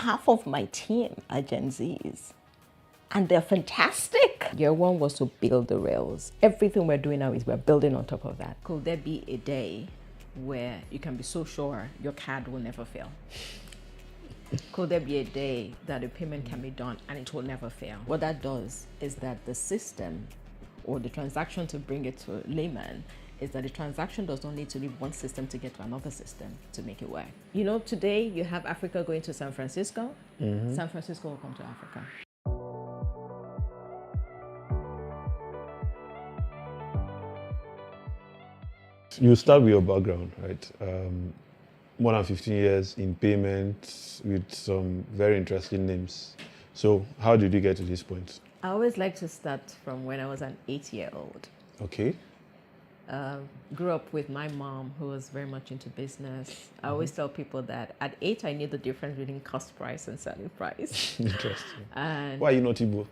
half of my team are Gen Zs. And they're fantastic. Year one was to build the rails. Everything we're doing now is we're building on top of that. Could there be a day where you can be so sure your card will never fail? Could there be a day that a payment can be done and it will never fail? What that does is that the system or the transaction, to bring it to layman, is that the transaction does not need to leave one system to get to another system to make it work. You know, today you have Africa going to San Francisco. San Francisco will come to Africa. You start with your background, right? More than 15 years in payments with some very interesting names. So how did you get to this point? I always like to start from when I was an 8-year-old. Okay. Grew up with my mom, who was very much into business. I always tell people that at 8, I knew the difference between cost price and selling price. Interesting. And Why are you not Igbo?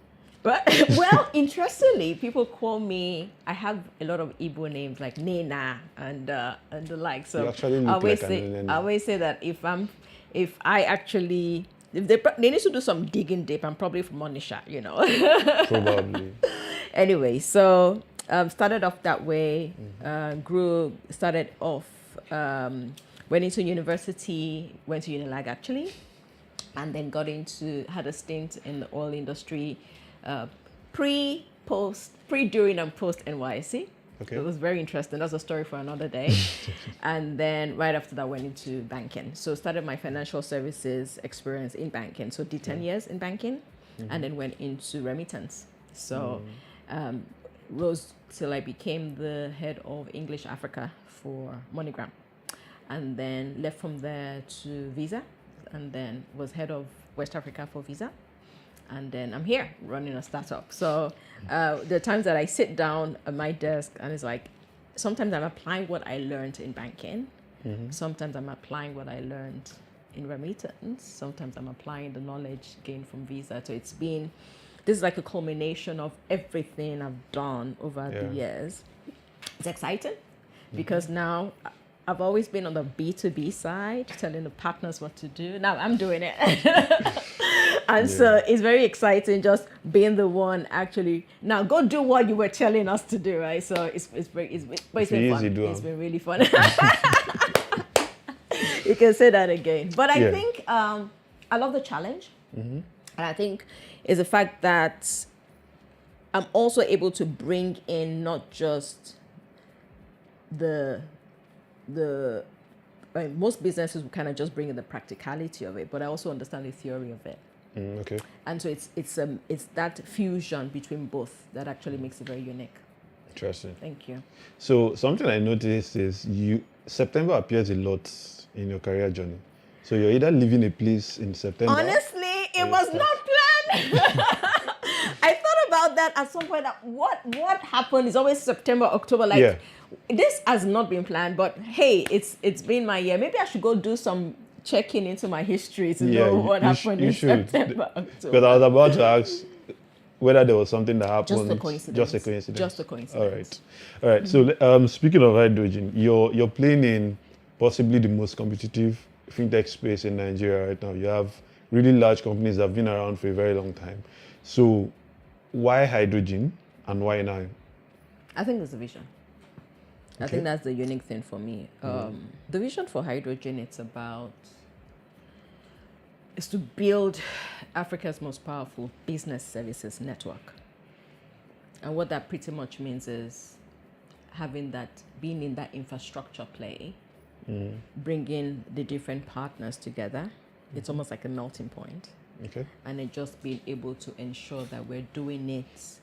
But, well, interestingly, people call me, I have a lot of Igbo names like Nena and the like. So You actually look I always like say, an Nena. I always say that if they need to do some digging deep, I'm probably from Onisha, you know. Probably. Anyway, so started off that way, started off, went into university, went to Unilag actually, and then had a stint in the oil industry, pre, during, and post NYSC. Okay. It was very interesting. That's a story for another day. And then right after that, went into banking. So started my financial services experience in banking. So did 10 years in banking, and then went into remittance. So rose till I became the head of English Africa for MoneyGram. And then left from there to Visa, and then was head of West Africa for Visa. And then I'm here running a startup. So the times that I sit down at my desk and it's like, sometimes I'm applying what I learned in banking. Sometimes I'm applying what I learned in remittance. Sometimes I'm applying the knowledge gained from Visa. So this is like a culmination of everything I've done over the years. It's exciting because now I've always been on the B2B side, telling the partners what to do. Now I'm doing it. And so it's very exciting just being the one actually, now go do what you were telling us to do, right? So it's been fun. It's been really fun. You can say that again. But I think I love the challenge. And I think it's the fact that I'm also able to bring in not just most businesses will kind of just bring in the practicality of it, but I also understand the theory of it. Okay. And so it's that fusion between both that actually makes it very unique. Interesting. Thank you. So something I noticed is September appears a lot in your career journey. So you're either leaving a place in September. Honestly, it was not planned. I thought about that at some point. That what happened is always September, October. This has not been planned, but hey, it's been my year. Maybe I should go do some checking into my history to know what happened in September, October. Because I was about to ask whether there was something that happened. Just a coincidence. Just a coincidence. All right. Mm-hmm. So speaking of hydrogen, you're playing in possibly the most competitive fintech space in Nigeria right now. You have really large companies that have been around for a very long time. So why hydrogen and why now? I think it's the vision. I think that's the unique thing for me. The vision for hydrogen, is to build Africa's most powerful business services network. And what that pretty much means is being in that infrastructure play, bringing the different partners together. It's almost like a melting point. Okay. And it just being able to ensure that we're doing it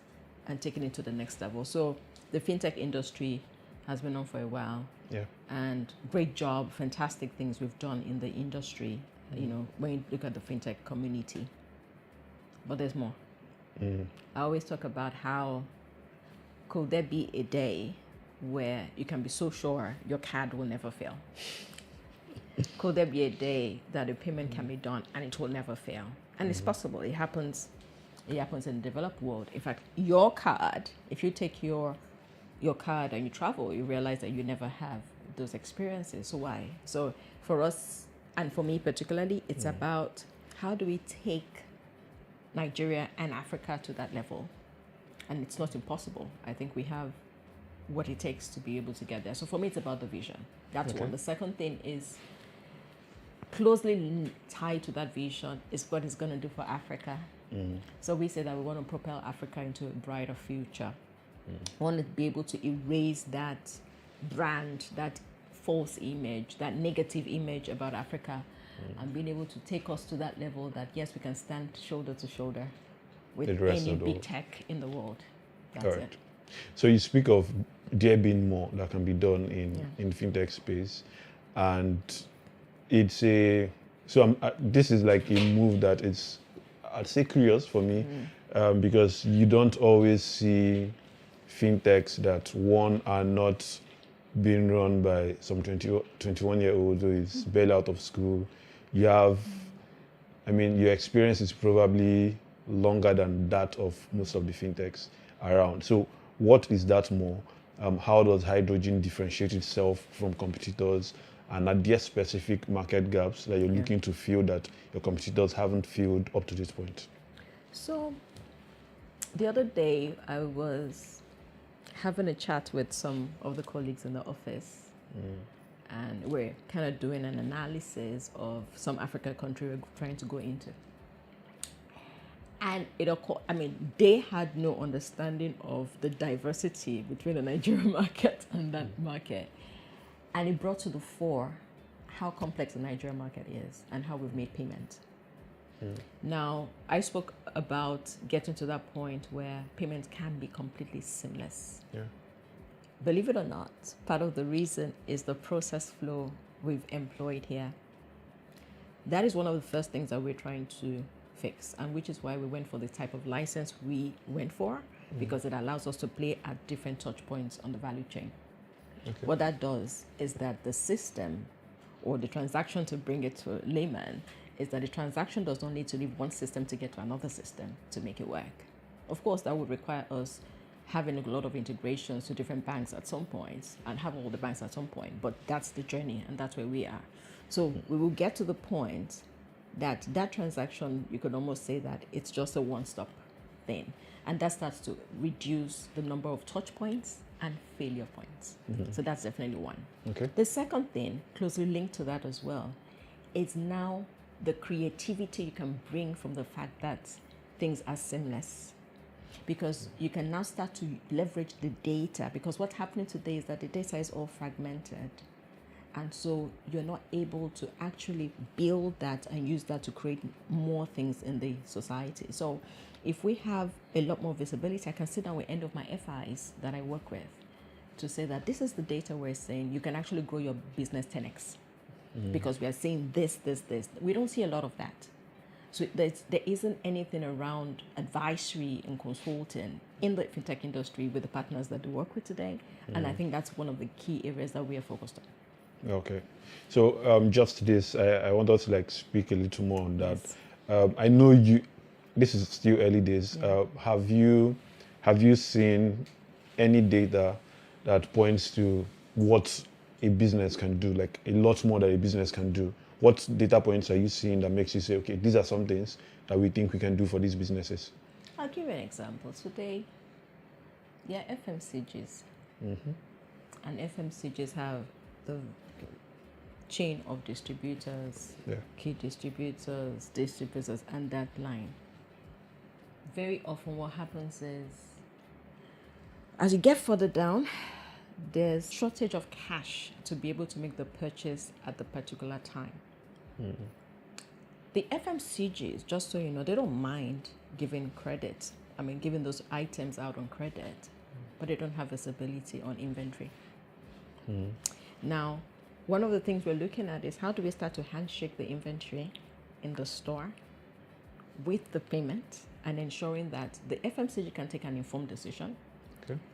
and taking it to the next level. So the fintech industry has been on for a while. Yeah. And great job, fantastic things we've done in the industry, when you look at the fintech community. But there's more. I always talk about how could there be a day where you can be so sure your card will never fail? Could there be a day that a payment can be done and it will never fail? And it's possible. It happens in the developed world. In fact, your card, if you take your card and you travel, you realize that you never have those experiences. So why? So for us, and for me particularly, it's about how do we take Nigeria and Africa to that level? And it's not impossible. I think we have what it takes to be able to get there. So for me, it's about the vision. That's one. The second thing is closely tied to that vision is what it's going to do for Africa. So we say that we want to propel Africa into a brighter future. We want to be able to erase that brand, that false image, that negative image about Africa, and being able to take us to that level that, yes, we can stand shoulder to shoulder with any big tech in the world. That's it. So you speak of there being more that can be done in fintech space, and it's this is like a move that is, I'd say, curious for me, because you don't always see fintechs that are not being run by some 21-year-old who is barely out of school. You have, your experience is probably longer than that of most of the fintechs around. So what is that more? How does hydrogen differentiate itself from competitors? And are there specific market gaps that you're looking to fill that your competitors haven't filled up to this point? So the other day I was having a chat with some of the colleagues in the office, and we're kind of doing an analysis of some African country we're trying to go into. And they had no understanding of the diversity between the Nigerian market and that market. And it brought to the fore how complex the Nigerian market is and how we've made payment. Now, I spoke about getting to that point where payments can be completely seamless. Believe it or not, part of the reason is the process flow we've employed here. That is one of the first things that we're trying to fix, and which is why we went for the type of license we went for, because it allows us to play at different touch points on the value chain. What that does is that the system, or the transaction, to bring it to a layman, is that the transaction does not need to leave one system to get to another system to make it work. Of course, that would require us having a lot of integrations to different banks at some point and have all the banks at some point, but that's the journey and that's where we are. So we will get to the point that transaction, you could almost say that it's just a one-stop thing. And that starts to reduce the number of touch points and failure points. So that's definitely one. The second thing, closely linked to that as well, is now the creativity you can bring from the fact that things are seamless. Because you can now start to leverage the data, because what's happening today is that the data is all fragmented. And so you're not able to actually build that and use that to create more things in the society. So if we have a lot more visibility, I can sit down with end of my FIs that I work with to say that this is the data we're saying you can actually grow your business 10x. Because we are saying this. We don't see a lot of that. So there isn't anything around advisory and consulting in the fintech industry with the partners that we work with today. And I think that's one of the key areas that we are focused on. Okay. So just this, I want us to speak a little more on that. Yes. I know this is still early days. Have you seen any data that points to what a business can do, like a lot more that a business can do? What data points are you seeing that makes you say, okay, these are some things that we think we can do for these businesses? I'll give you an example. Today, FMCGs. And FMCGs have the chain of distributors, key distributors, and that line. Very often what happens is, as you get further down, there's shortage of cash to be able to make the purchase at the particular time. The FMCGs, just so you know, they don't mind giving credit. Giving those items out on credit, but they don't have visibility on inventory. Now, one of the things we're looking at is how do we start to handshake the inventory in the store with the payment and ensuring that the FMCG can take an informed decision.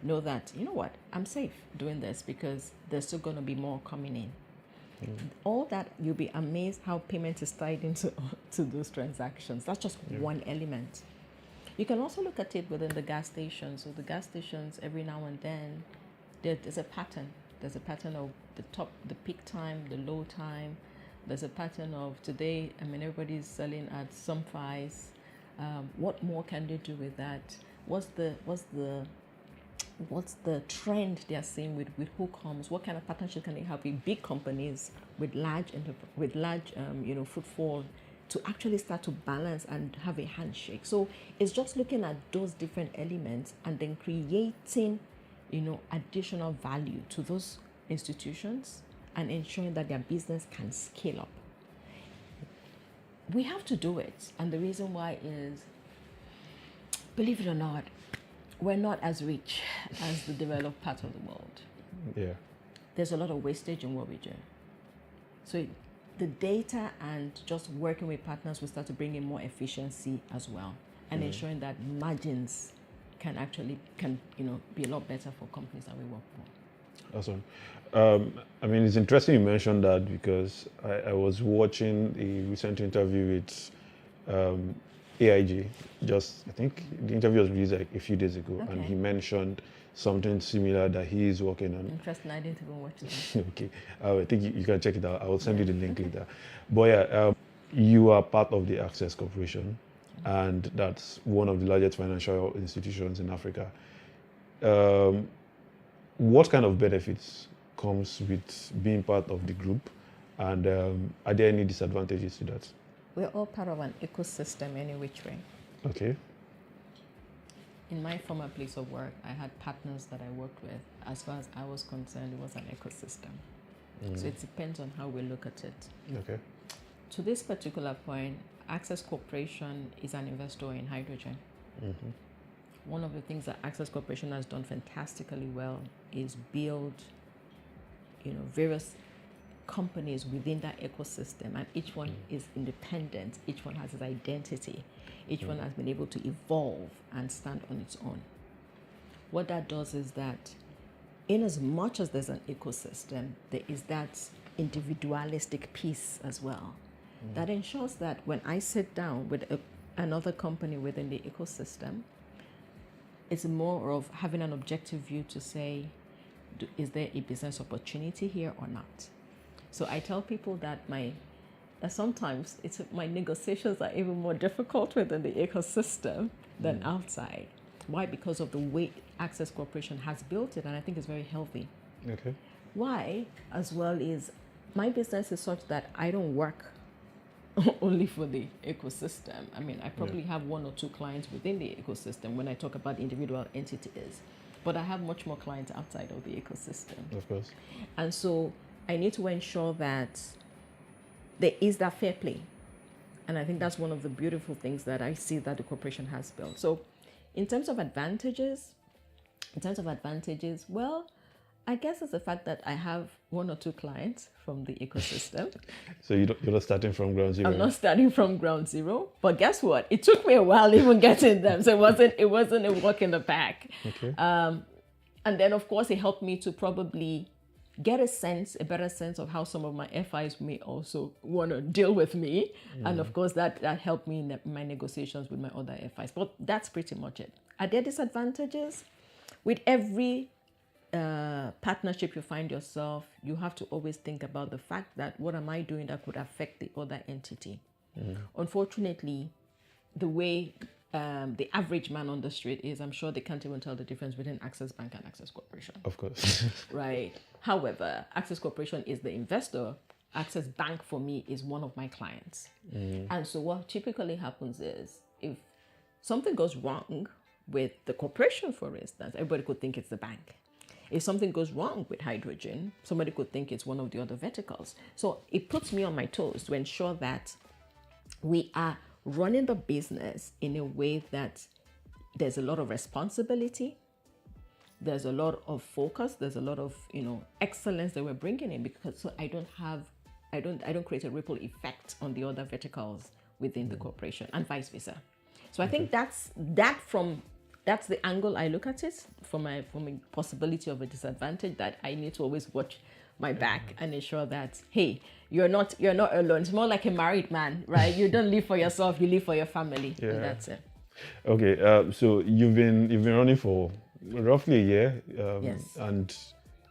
Know that, you know what, I'm safe doing this because there's still going to be more coming in. All that, you'll be amazed how payment is tied into those transactions. That's just one element. You can also look at it within the gas stations. So the gas stations, every now and then, there's a pattern. There's a pattern of the peak time, the low time, There's a pattern of today, I mean, everybody's selling at some price. What more can they do with that? What's the trend they are seeing with who comes? What kind of partnership can they have with big companies with large footfall to actually start to balance and have a handshake? So it's just looking at those different elements and then creating, additional value to those institutions and ensuring that their business can scale up. We have to do it, and the reason why is, believe it or not, we're not as rich as the developed part of the world. Yeah. There's a lot of wastage in what we do. So the data and just working with partners will start to bring in more efficiency as well, and ensuring that margins can be a lot better for companies that we work for. Awesome. I mean, it's interesting you mentioned that because I was watching a recent interview with AIG. I think the interview was released like a few days ago, Okay. and he mentioned something similar that he is working on. Interesting. I didn't even watch it. Okay, I think you can check it out. I will send you the link later. But yeah, you are part of the Access Corporation, and that's one of the largest financial institutions in Africa. What kind of benefits comes with being part of the group, and are there any disadvantages to that? We're all part of an ecosystem any which way. Okay. In my former place of work, I had partners that I worked with. As far as I was concerned, it was an ecosystem. So it depends on how we look at it. Okay. To this particular point, Access Corporation is an investor in hydrogen. One of the things that Access Corporation has done fantastically well is build, various companies within that ecosystem, and each one is independent. Each one has its identity. Each one has been able to evolve and stand on its own. What that does is that, in as much as there's an ecosystem, there is that individualistic piece as well. That ensures that when I sit down with another company within the ecosystem, it's more of having an objective view to say, is there a business opportunity here or not? So I tell people that sometimes my negotiations are even more difficult within the ecosystem than outside. Why? Because of the way Access Corporation has built it, and I think it's very healthy. Okay. Why, as well, is my business is such that I don't work only for the ecosystem. I mean, I probably have one or two clients within the ecosystem when I talk about individual entities, but I have much more clients outside of the ecosystem. Of course. And so I need to ensure that there is that fair play. And I think that's one of the beautiful things that I see that the corporation has built. So in terms of advantages, well, I guess it's the fact that I have one or two clients from the ecosystem. So you're not starting from ground zero? I'm not starting from ground zero, but guess what? It took me a while even getting them. So it wasn't a walk in the park. Okay. And then of course it helped me to probably get a better sense of how some of my FIs may also want to deal with me. And of course that helped me in my negotiations with my other FIs. But that's pretty much it. Are there disadvantages? With every partnership you find yourself, you have to always think about the fact that what am I doing that could affect the other entity? Unfortunately, the way the average man on the street is, I'm sure they can't even tell the difference between Access Bank and Access Corporation. Of course. Right. However, Access Corporation is the investor. Access Bank for me is one of my clients. And so what typically happens is, if something goes wrong with the corporation, for instance, everybody could think it's the bank. If something goes wrong with hydrogen, somebody could think it's one of the other verticals. So it puts me on my toes to ensure that we are running the business in a way that there's a lot of responsibility, there's a lot of focus, there's a lot of excellence that we're bringing in, because so I don't create a ripple effect on the other verticals within the corporation, and vice versa. So I think that's the angle I look at it from a possibility of a disadvantage, that I need to always watch my back and ensure that, hey, you're not alone. It's more like a married man, right? You don't live for yourself, you live for your family. Yeah. And that's it. Okay, so you've been running for roughly a year, Yes. and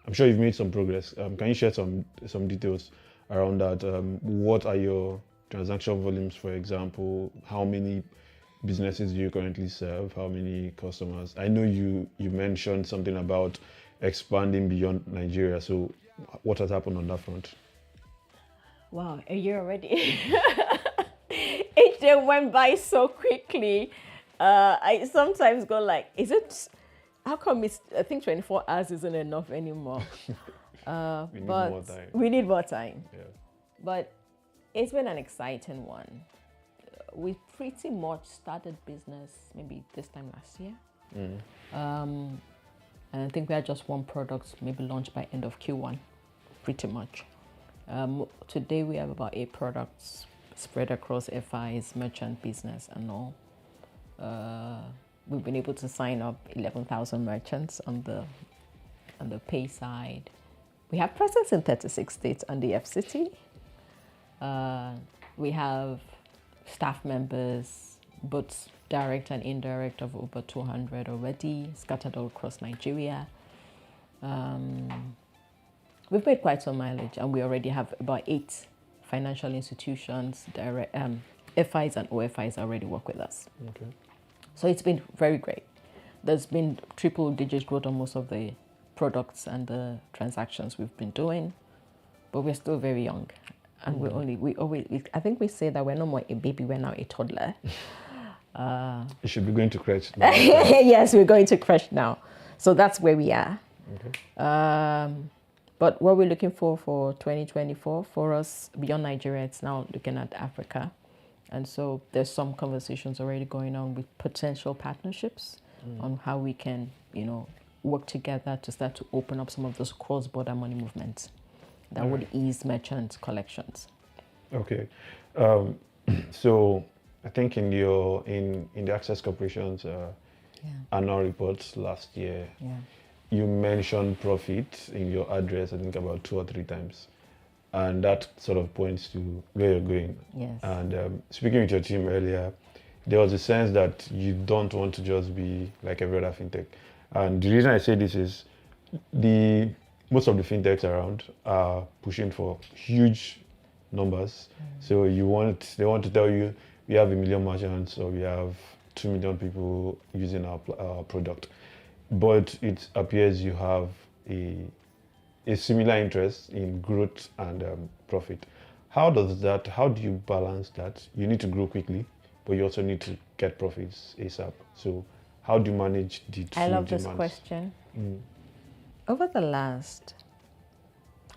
I'm sure you've made some progress. Can you share some details around that. What are your transaction volumes, for example? How many businesses do you currently serve? How many customers? I know you mentioned something about expanding beyond Nigeria. So what has happened on that front? Wow, a year already. Each day went by so quickly. I sometimes go like, how come I think 24 hours isn't enough anymore? We need But more time. we need more time. Yeah. But it's been an exciting one. We pretty much started business maybe this time last year. And I think we had just one product maybe launched by end of Q1, pretty much. Today we have about 8 products spread across FIs, merchant business and all. We've been able to sign up 11,000 merchants on the pay side. We have presence in 36 states on the FCT. We have staff members, both direct and indirect, of over 200 already, scattered all across Nigeria. We've made quite some mileage, and we already have about 8 financial institutions, direct FIs and OFIs already work with us. Okay. So it's been very great. There's been triple-digit growth on most of the products and the transactions we've been doing, but we're still very young, and I think we say that we're no more a baby, we're now a toddler. You should be going to crèche now. Yes, we're going to crèche now, so that's where we are. Okay. But what we're looking for 2024 for us beyond Nigeria, it's now looking at Africa. And so there's some conversations already going on with potential partnerships on how we can, work together to start to open up some of those cross-border money movements that would ease merchant collections. Okay. So I think in the Access Corporation's annual reports last year, you mentioned profit in your address, I think about 2 or 3 times. And that sort of points to where you're going. Yes. And speaking with your team earlier, there was a sense that you don't want to just be like every other fintech. And the reason I say this is most of the fintechs around are pushing for huge numbers. So they want to tell you we have 1 million merchants or we have 2 million people using our product. But it appears you have a similar interest in growth and profit. How do you balance that? You need to grow quickly, but you also need to get profits ASAP. So how do you manage the two I love demands? this question. Over the last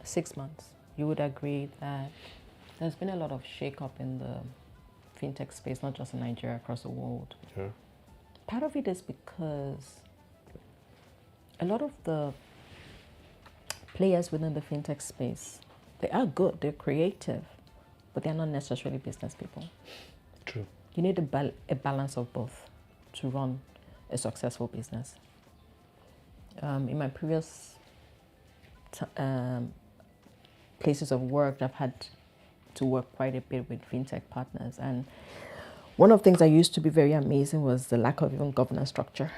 6 months, you would agree that there's been a lot of shake-up in the fintech space, not just in Nigeria, across the world. Yeah. Part of it is because a lot of the players within the fintech space, they are good, they're creative, but they're not necessarily business people. True. You need a balance of both to run a successful business. In my previous places of work, I've had to work quite a bit with fintech partners, and one of the things I used to be very amazing was the lack of even governance structure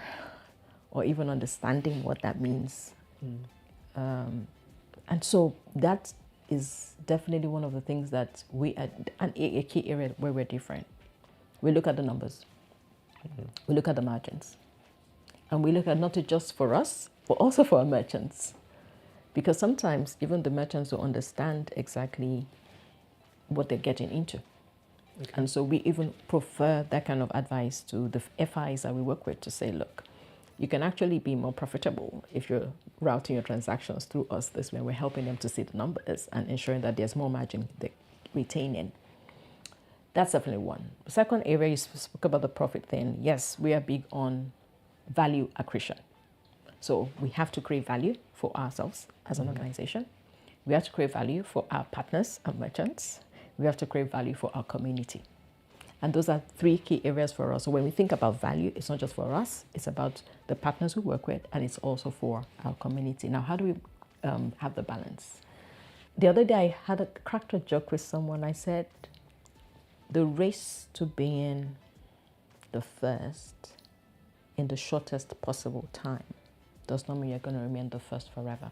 or even understanding what that means. And so that is definitely one of the things that a key area where we're different. We look at the numbers, we look at the margins, and we look at not just for us, but also for our merchants. Because sometimes even the merchants don't understand exactly what they're getting into. Okay. And so we even prefer that kind of advice to the FIs that we work with to say, look, you can actually be more profitable if you're routing your transactions through us this way. We're helping them to see the numbers and ensuring that there's more margin they're retaining. That's definitely one. The second area, you spoke about the profit thing. Yes, we are big on value accretion. So we have to create value for ourselves as an organization. We have to create value for our partners and merchants. We have to create value for our community. And those are 3 key areas for us. So when we think about value, it's not just for us, it's about the partners we work with, and it's also for our community. Now, how do we have the balance? The other day, I cracked a joke with someone. I said, the race to being the first in the shortest possible time does not mean you're going to remain the first forever.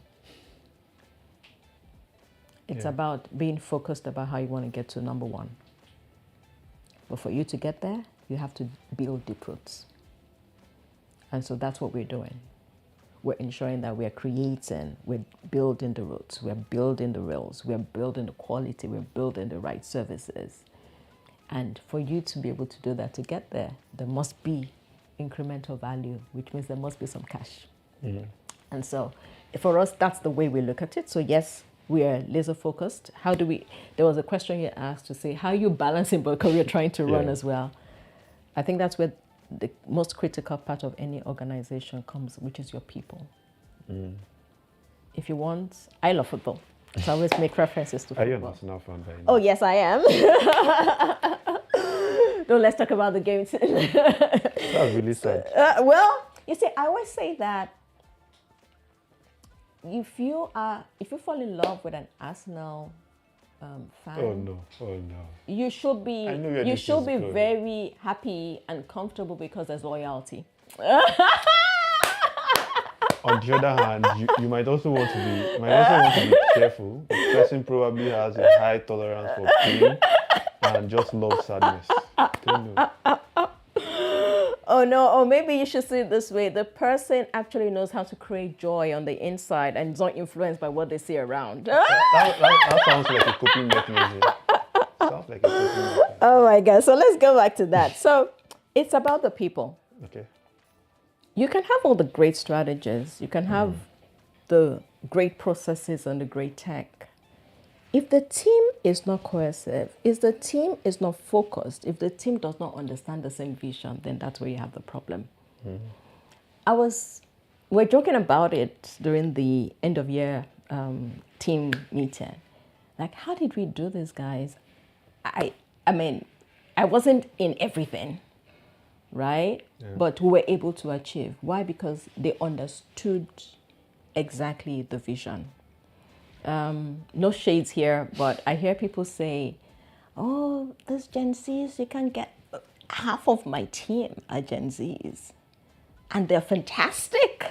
It's Yeah. about being focused about how you want to get to number one. But for you to get there, you have to build deep roots. And so that's what we're doing. We're ensuring that we're creating, we're building the roots, we're building the rails, we're building the quality, we're building the right services. And for you to be able to do that, to get there, there must be incremental value, which means there must be some cash. And so for us, that's the way we look at it. So yes, we are laser focused. There was a question you asked to say, how are you balancing both, because we're trying to run as well. I think that's where the most critical part of any organization comes, which is your people. If you want, I love football. So I always make references to football. Are you an Arsenal fan by now? Oh, yes, I am. No, let's talk about the game. That's really sad. Well, you see, I always say that if you fall in love with an Arsenal fan, Oh no. you should be I know where you this should is be going. very happy and comfortable because there's loyalty. On the other hand, you might also want to be careful. The person probably has a high tolerance for pain and just loves sadness. Don't know. Oh no, or maybe you should see it this way. The person actually knows how to create joy on the inside and is not influenced by what they see around. That sounds like a coping mechanism. Sounds like a coping mechanism. Oh my God. So let's go back to that. So it's about the people. Okay. You can have all the great strategies. You can have the great processes and the great tech. If the team is not cohesive, if the team is not focused, if the team does not understand the same vision, then that's where you have the problem. We're joking about it during the end of year team meeting. Like, how did we do this, guys? I mean, I wasn't in everything, right? Yeah. But we were able to achieve. Why? Because they understood exactly the vision. No shades here, but I hear people say, oh, this Gen Zs, you can get half of my team are Gen Zs. And they're fantastic.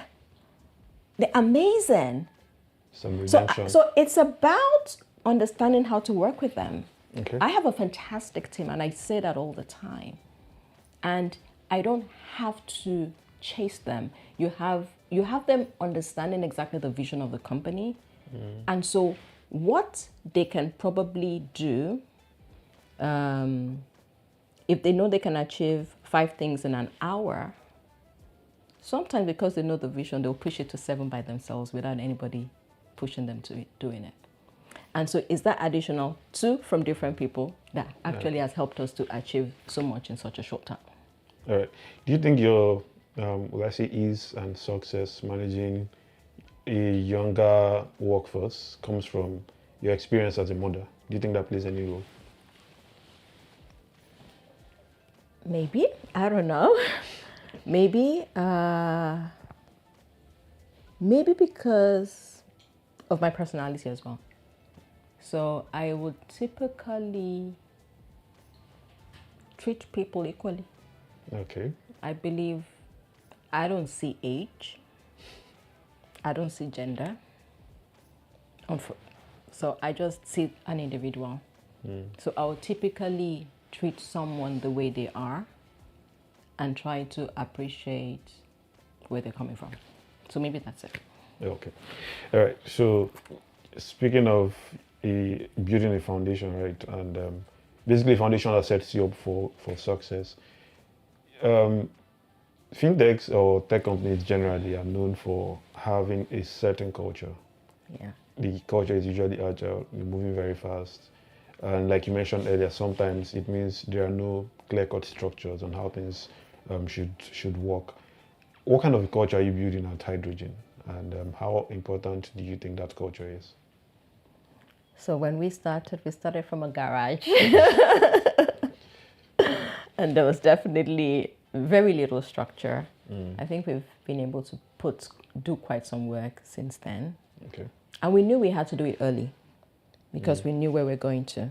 They're amazing. Some redemption. So it's about understanding how to work with them. Okay. I have a fantastic team, and I say that all the time. And I don't have to chase them. You have them understanding exactly the vision of the company. And so what they can probably do, if they know they can achieve 5 things in an hour, sometimes because they know the vision, they'll push it to 7 by themselves without anybody pushing them to doing it. And so it's that additional 2 from different people that actually has helped us to achieve so much in such a short time. All right. Do you think your, let's say, ease and success managing a younger workforce comes from your experience as a mother? Do you think that plays any role? Maybe, I don't know. Maybe because of my personality as well. So I would typically treat people equally. Okay. I believe I don't see age. I don't see gender. So I just see an individual. So I would typically treat someone the way they are and try to appreciate where they're coming from. So maybe that's it. Okay. All right. So speaking of building a foundation, right, and basically a foundation that sets you up for success. Fintechs or tech companies generally are known for having a certain culture. Yeah. The culture is usually agile, moving very fast. And like you mentioned earlier, sometimes it means there are no clear-cut structures on how things should work. What kind of a culture are you building at Hydrogen? And how important do you think that culture is? So when we started from a garage. And there was definitely very little structure. I think we've been able to do quite some work since then. Okay. And we knew we had to do it early because we knew where we're going to.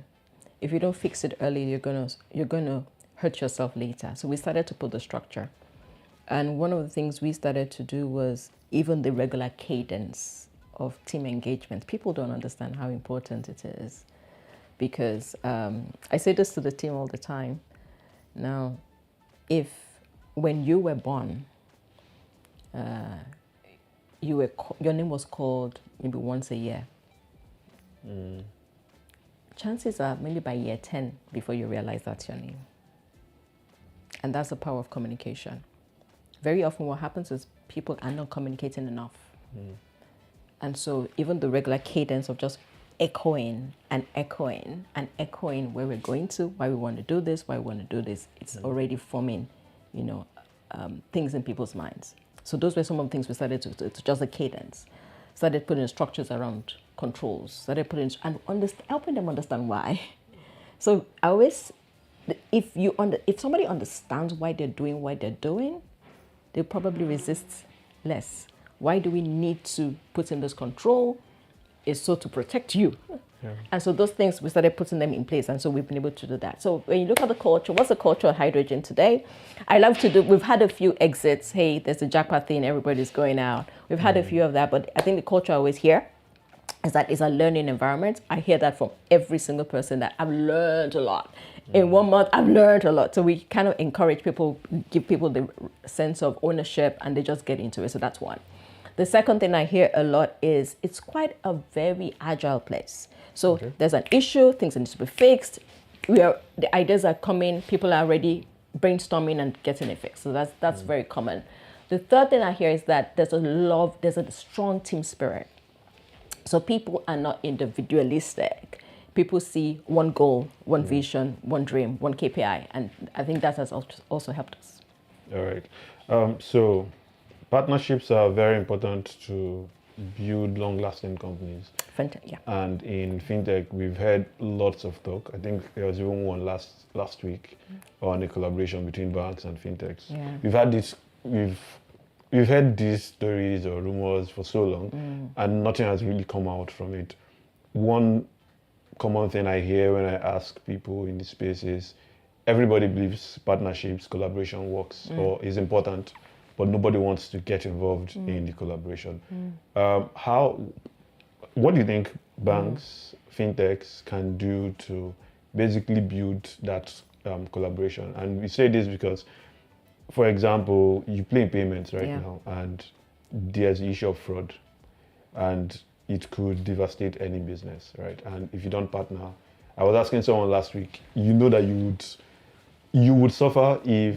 If you don't fix it early, you're gonna hurt yourself later. So we started to put the structure. And one of the things we started to do was even the regular cadence of team engagement. People don't understand how important it is, because I say this to the team all the time. Now, if when you were born, your name was called maybe once a year, chances are maybe by year 10 before you realize that's your name. And that's the power of communication. Very often what happens is people are not communicating enough. And so even the regular cadence of just echoing and echoing and echoing where we're going to, why we want to do this, why we want to do this, it's already forming, things in people's minds. So those were some of the things we started to just the cadence. Started putting structures around controls, started putting, and helping them understand why. So I always, if somebody understands why they're doing what they're doing, they'll probably resist less. Why do we need to put in this control? Is so to protect you. Yeah. And so those things, we started putting them in place. And so we've been able to do that. So when you look at the culture, what's the culture of Hydrogen today? We've had a few exits. Hey, there's a jackpot thing, everybody's going out. We've had a few of that, but I think the culture always here is that it's a learning environment. I hear that from every single person, that I've learned a lot. In 1 month, I've learned a lot. So we kind of encourage people, give people the sense of ownership, and they just get into it. So that's one. The second thing I hear a lot is it's quite a very agile place. So there's an issue, things need to be fixed. The ideas are coming, people are already brainstorming and getting it fixed. So that's very common. The third thing I hear is that there's a strong team spirit. So people are not individualistic. People see one goal, one vision, one dream, one KPI. And I think that has also helped us. All right. So partnerships are very important to build long-lasting companies. Fintech, yeah. And in fintech, we've heard lots of talk. I think there was even one last week on a collaboration between banks and fintechs. Yeah. We've heard these stories or rumors for so long, and nothing has really come out from it. One common thing I hear when I ask people in this space is everybody believes partnerships, collaboration works or is important, but nobody wants to get involved in the collaboration. What do you think banks, fintechs can do to basically build that collaboration? And we say this because, for example, you play in payments now, and there's the issue of fraud, and it could devastate any business, right? And if you don't partner, I was asking someone last week, you know that you would suffer if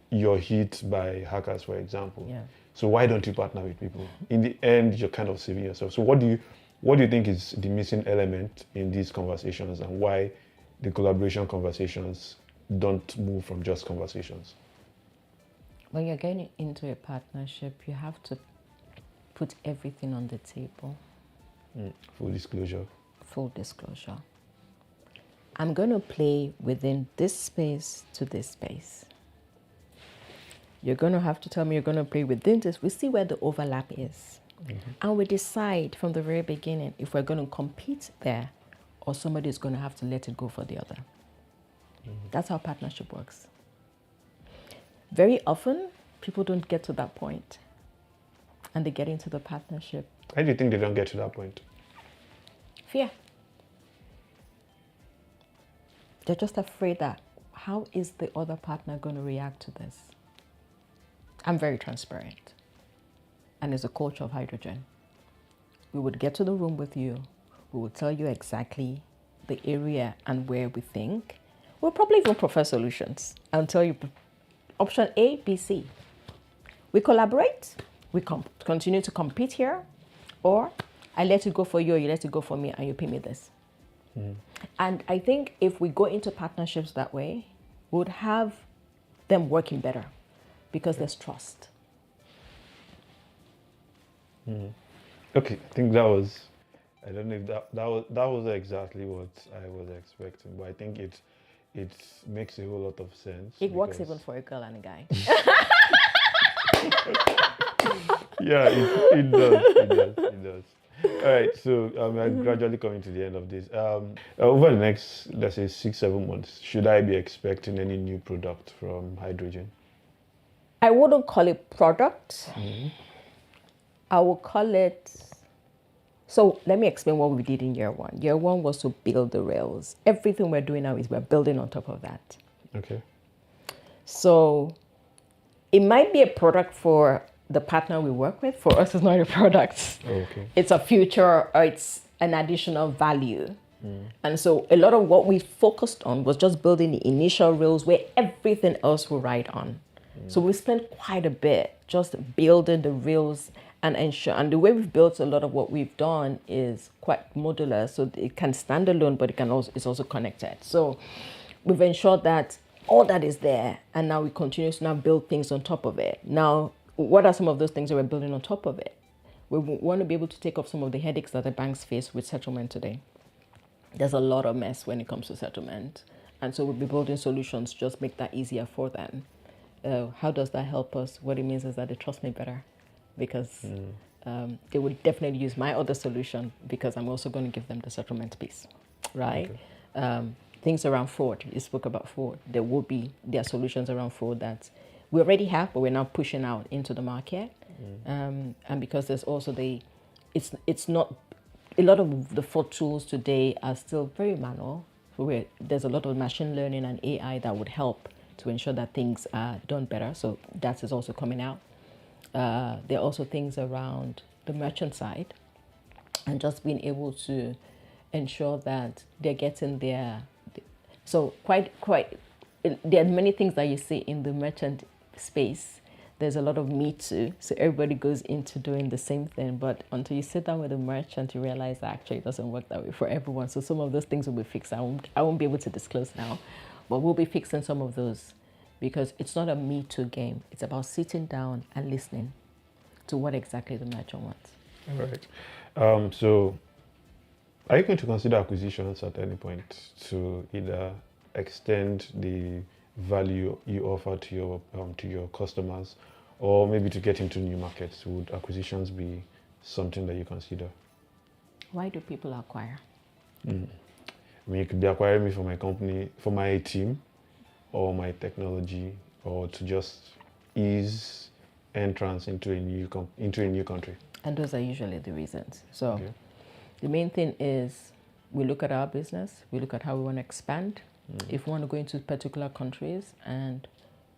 you're hit by hackers, for example. Yeah. So why don't you partner with people? In the end, you're kind of saving yourself. So what do you think is the missing element in these conversations, and why the collaboration conversations don't move from just conversations? When you're getting into a partnership, you have to put everything on the table. Full disclosure. Full disclosure. I'm going to play within this space to this space. You're going to have to tell me you're going to play within this. We see where the overlap is. And we decide from the very beginning if we're going to compete there or somebody's going to have to let it go for the other. That's how partnership works. Very often, people don't get to that point, and they get into the partnership. Why do you think they don't get to that point? Fear. They're just afraid that, how is the other partner going to react to this? I'm very transparent. And it's a culture of Hydrogen. We would get to the room with you. We would tell you exactly the area and where we think. We'll probably even prefer solutions and tell you option A, B, C. We collaborate. We continue to compete here. Or I let it go for you, or you let it go for me, and you pay me this. And I think if we go into partnerships that way, we would have them working better because there's trust. Okay, I think that was, I don't know if that was exactly what I was expecting, but I think it makes a whole lot of sense. It works even for a girl and a guy. Yeah, it does. All right, so I'm gradually coming to the end of this. Over the next, let's say 6-7 months, should I be expecting any new product from Hydrogen? I wouldn't call it product. I would call it So let me explain what we did in year one. Year one was to build the rails. Everything we're doing now is we're building on top of that. Okay. So it might be a product for the partner we work with. For us, it's not a product. Okay. It's a future, or it's an additional value. And so a lot of what we focused on was just building the initial rails where everything else will ride on. So we spent quite a bit just building the rails and ensure. And the way we've built a lot of what we've done is quite modular, so it can stand alone, but it's also connected. So we've ensured that all that is there, and now we continue to now build things on top of it. Now, what are some of those things that we're building on top of it? We want to be able to take off some of the headaches that the banks face with settlement today. There's a lot of mess when it comes to settlement. And so we'll be building solutions, just make that easier for them. How does that help us? What it means is that they trust me better, because they would definitely use my other solution, because I'm also going to give them the settlement piece, right? Okay. Things around fraud, you spoke about fraud. There are solutions around fraud that we already have, but we're now pushing out into the market. And because there's also it's not, a lot of the fraud tools today are still very manual. There's a lot of machine learning and AI that would help to ensure that things are done better. So that is also coming out. There are also things around the merchant side, and just being able to ensure that they're getting their. So there are many things that you see in the merchant space. There's a lot of me too. So everybody goes into doing the same thing. But until you sit down with a merchant, you realize that actually it doesn't work that way for everyone. So some of those things will be fixed. I won't be able to disclose now, but we'll be fixing some of those, because it's not a me too game. It's about sitting down and listening to what exactly the merchant wants. All right. So are you going to consider acquisitions at any point to either extend the value you offer to your customers, or maybe to get into new markets? Would acquisitions be something that you consider? Why do people acquire? I mean, you could be acquiring me for my company, for my team, or my technology, or to just ease entrance into a new country. And those are usually the reasons. So the main thing is we look at our business, we look at how we want to expand. If we want to go into particular countries, and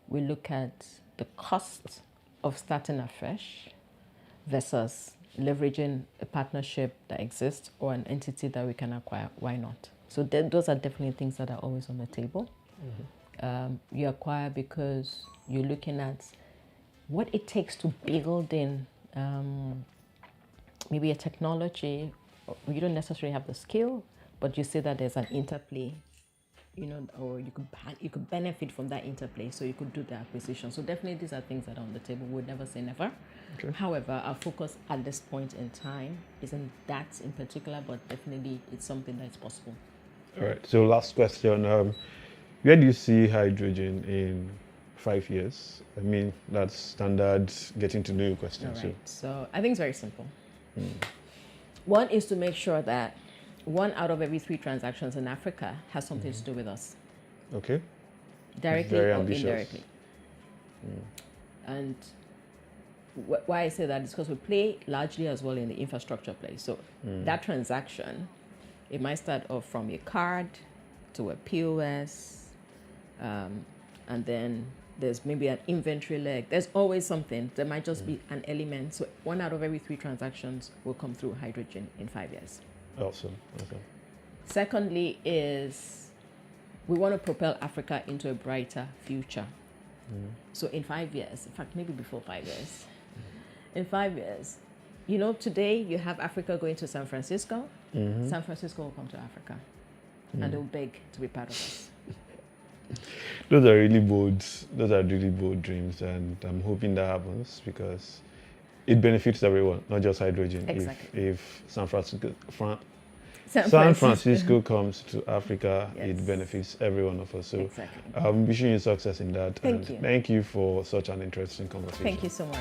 we look at the cost of starting afresh versus leveraging a partnership that exists or an entity that we can acquire, why not? So those are definitely things that are always on the table. You acquire because you're looking at what it takes to build in maybe a technology. You don't necessarily have the skill, but you see that there's an interplay, or you could benefit from that interplay, so you could do the acquisition. So definitely these are things that are on the table. We'd never say never. Okay. However, our focus at this point in time isn't that in particular, but definitely it's something that's possible. All right. So last question. Where do you see hydrogen in 5 years? I mean, that's standard getting to know you question. All right. So I think it's very simple. One is to make sure that 1 out of every 3 transactions in Africa has something to do with us. Okay. Directly or indirectly. And why I say that is because we play largely as well in the infrastructure place. So that transaction, it might start off from a card to a POS, and then there's maybe an inventory leg. There's always something. There might just be an element. So 1 out of every 3 transactions will come through hydrogen in 5 years. Awesome. Okay. Secondly is we want to propel Africa into a brighter future. So in 5 years, in fact, maybe before 5 years, in 5 years, today you have Africa going to San Francisco. San Francisco will come to Africa, and they'll beg to be part of us. Those are really bold dreams, and I'm hoping that happens, because it benefits everyone, not just hydrogen. Exactly. If San Francisco comes to Africa, yes, it benefits every one of us. So exactly. I'm wishing you success in that. Thank you. Thank you for such an interesting conversation. Thank you so much.